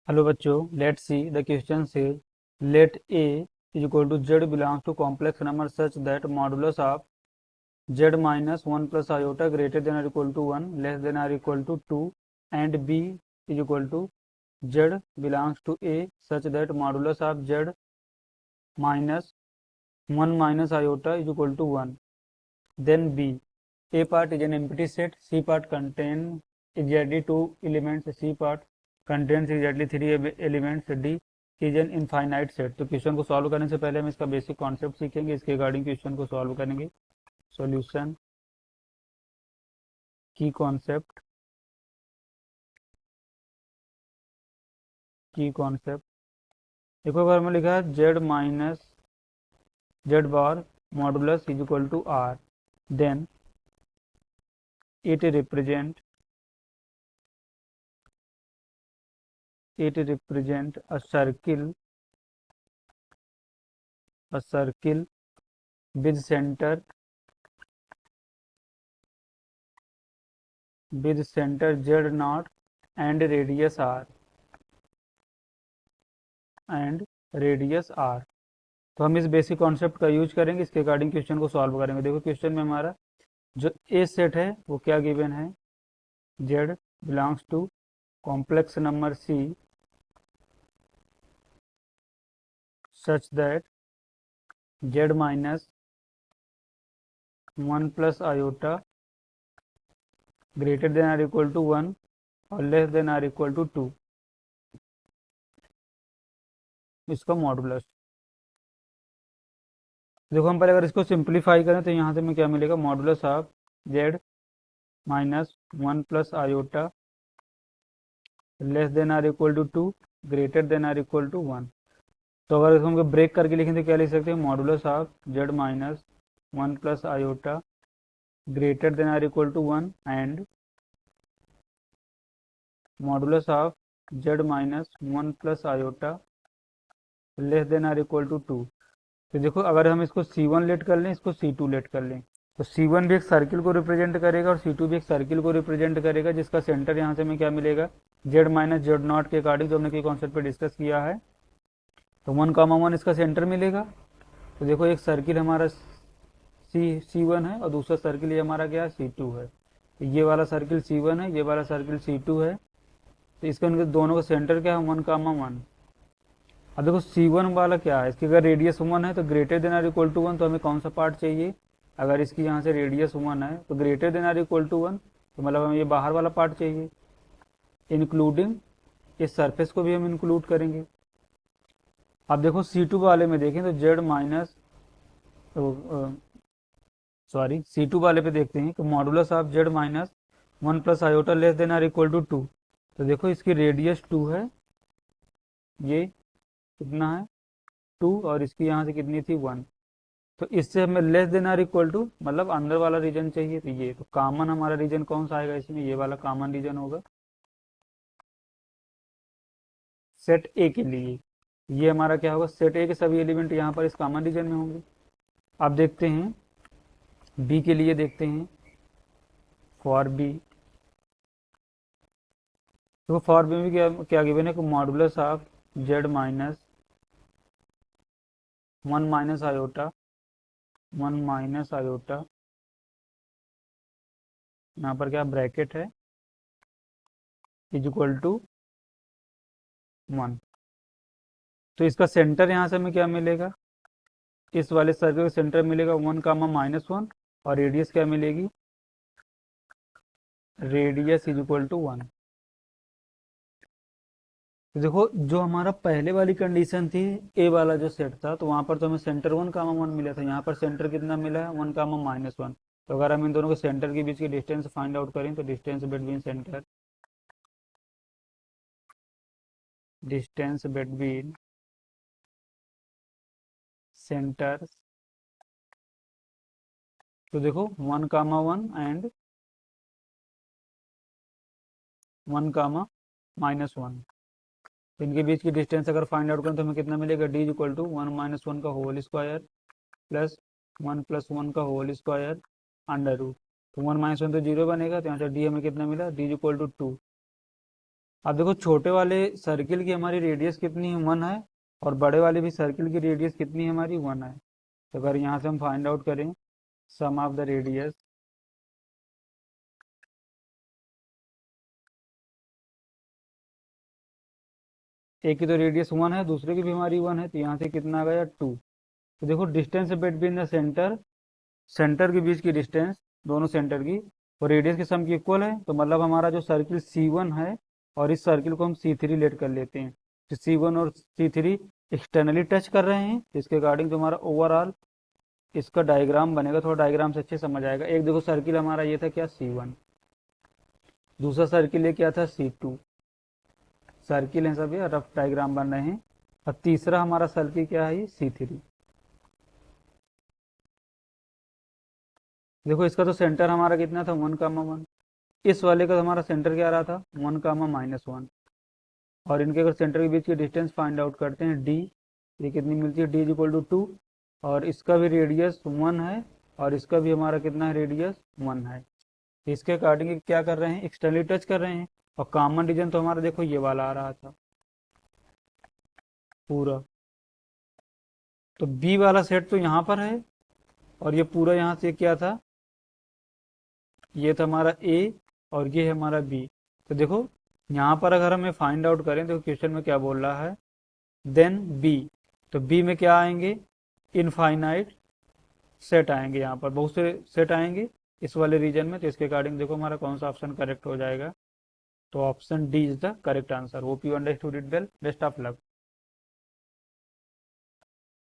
Hello बच्चों, let see the question से let a is equal to z belongs to complex number such that modulus of z minus one plus iota greater than or equal to one less than or equal to two and b is equal to z belongs to a such that modulus of z minus one minus iota is equal to one. Then B. A part is an empty set. C part contains exactly two elements. C part contains exactly three elements. D is an infinite set. तो question को solve करने से पहले हम इसका basic concept सीखेंगे. इसके regarding question को सॉल्व करेंगे. सॉल्यूशन की कॉन्सेप्ट देखो, अगर हमें लिखा है z minus z bar modulus is equal to r, then it represent a circle with center z naught and radius r तो हम इस बेसिक कॉन्सेप्ट का यूज करेंगे. इसके अकॉर्डिंग क्वेश्चन को सॉल्व करेंगे. देखो क्वेश्चन में हमारा जो ए सेट है वो क्या गिवन है, Z belongs to complex number C such that Z minus one plus iota greater than or equal to one और less than or equal to two, इसका मॉडुलस. देखो हम पहले अगर इसको सिंप्लीफाई करें तो यहाँ से हमें क्या मिलेगा, modulus of z minus one plus iota less than or equal to two greater than or equal to one. तो अगर इसको हम ब्रेक करके लिखें तो क्या लिख सकते हैं, modulus of z minus one plus iota greater than or equal to one and modulus of z minus one plus iota less than or equal to two. तो देखो अगर हम इसको C1 लेट कर लें, इसको C2 लेट कर लें, तो C1 भी एक सर्किल को रिप्रेजेंट करेगा और C2 भी एक सर्किल को रिप्रेजेंट करेगा, जिसका सेंटर यहाँ से हमें क्या मिलेगा, जेड माइनस जेड नॉट के अकॉर्डिंग जो हमने की कॉन्सेप्ट पे डिस्कस किया है. तो वन कामा वन इसका सेंटर मिलेगा. तो देखो एक सर्किल हमारा C1 है और दूसरा सर्किल ये हमारा क्या है, C2 है. तो ये वाला सर्किल C1 है, ये वाला सर्किल C2 है. तो इसका उनके दोनों का सेंटर क्या है, वन कामा वन. अब देखो C1 वाला क्या है, इसकी अगर रेडियस 1 है तो greater than or equal to 1, तो हमें कौन सा पार्ट चाहिए, अगर इसकी यहाँ से रेडियस 1 है तो greater than or equal to 1, तो मतलब हमें ये बाहर वाला पार्ट चाहिए, इंक्लूडिंग इस सरफेस को भी हम इंक्लूड करेंगे. अब देखो C2 वाले में देखें तो जेड माइनस C2 वाले पे देखते हैं कि modulus of z minus one plus iota less than or equal to two. तो देखो इसकी रेडियस 2 है, ये कितना है 2, और इसकी यहाँ से कितनी थी 1. तो इससे हमें less than or equal to मतलब अंदर वाला रीजन चाहिए. तो ये तो कॉमन हमारा रीजन कौन सा आएगा इसमें, ये वाला कॉमन रीजन होगा सेट ए के लिए. ये हमारा क्या होगा, सेट ए के सभी एलिमेंट यहाँ पर इस कॉमन रीजन में होंगे. अब देखते हैं बी के लिए, देखते हैं फॉर बी. तो फॉर बी में क्या क्या गिवन है, modulus of z minus one minus iota यहाँ पर क्या ब्रैकेट है इज इक्वल टू 1. तो इसका सेंटर यहाँ से हमें क्या मिलेगा, इस वाले सर्कल का सेंटर मिलेगा 1 कामा माइनस 1 और रेडियस क्या मिलेगी, रेडियस इज इक्वल टू 1. तो देखो जो हमारा पहले वाली कंडीशन थी, ए वाला जो सेट था, तो वहां पर तो हमें सेंटर 1 कामा 1 मिला था, यहाँ पर सेंटर कितना मिला है 1 कामा माइनस 1. तो अगर हम इन दोनों के सेंटर के बीच की डिस्टेंस फाइंड आउट करें तो डिस्टेंस बिटवीन सेंटर, तो देखो 1 कामा 1 एंड 1 कामा माइनस 1, तो इनके बीच की डिस्टेंस अगर फाइंड आउट करें तो हमें कितना मिलेगा, डी इक्वल टू 1 माइनस 1 का होल स्क्वायर प्लस 1 प्लस 1 का होल स्क्वायर अंडर रूट. तो 1 माइनस 1 तो जीरो बनेगा, तो यहाँ से डी हमें कितना मिला, डी इक्वल टू 2. अब देखो छोटे वाले सर्किल की हमारी रेडियस कितनी है, 1 है, और बड़े वाले भी सर्किल की रेडियस कितनी है हमारी, 1 है। तो अगर यहाँ से हम फाइंड आउट करें सम ऑफ द रेडियस, एक की तो रेडियस 1 है, दूसरे की भी हमारी 1 है, तो यहाँ से कितना आ गया 2। तो देखो distance between the centre, centre के बीच की डिस्टेंस, दोनों सेंटर की और रेडियस के सम की इक्वल है। तो मतलब हमारा जो सर्किल C1 है और इस सर्किल को हम C3 लेट कर लेते हैं, तो C1 और C3 एक्सटर्नली टच कर रहे हैं, इसके अकॉर्डिंग जो हमारा ओवरऑल इसका डायग्राम बनेगा, थोड़ा डायग्राम से अच्छे समझ आएगा। एक देखो सर्किल हमारा ये था क्या, C1, दूसरा सर्किल ये क्या था, C2, सर्किल है सब, ये रफ डायग्राम बन रहे हैं। और तीसरा हमारा सर्किल क्या है, C3। देखो इसका तो सेंटर हमारा कितना था, 1,1। इस वाले का हमारा सेंटर क्या रहा था, 1,-1। और इनके अगर सेंटर के बीच की डिस्टेंस फाइंड आउट करते हैं डी, ये कितनी मिलती है, डी इज इक्वल टू 2। और इसका भी रेडियस 1 है और इसका भी हमारा कितना है, रेडियस 1 है। इसके अकॉर्डिंग क्या कर रहे हैं, एक्सटर्नली टच कर रहे हैं। और कॉमन रीजन तो हमारा देखो ये वाला आ रहा था पूरा, तो बी वाला सेट तो यहाँ पर है, और ये पूरा यहाँ से क्या था, ये था हमारा ए और ये है हमारा बी। तो देखो यहाँ पर अगर हमें फाइंड आउट करें, तो क्वेश्चन में क्या बोल रहा है, देन बी, तो बी में क्या आएंगे, इनफाइनाइट सेट आएंगे, यहाँ पर बहुत से सेट आएंगे इस वाले रीजन में। तो इसके अकॉर्डिंग देखो हमारा कौन सा ऑप्शन करेक्ट हो जाएगा, तो option D is the correct answer. Hope you understood it well, best of luck.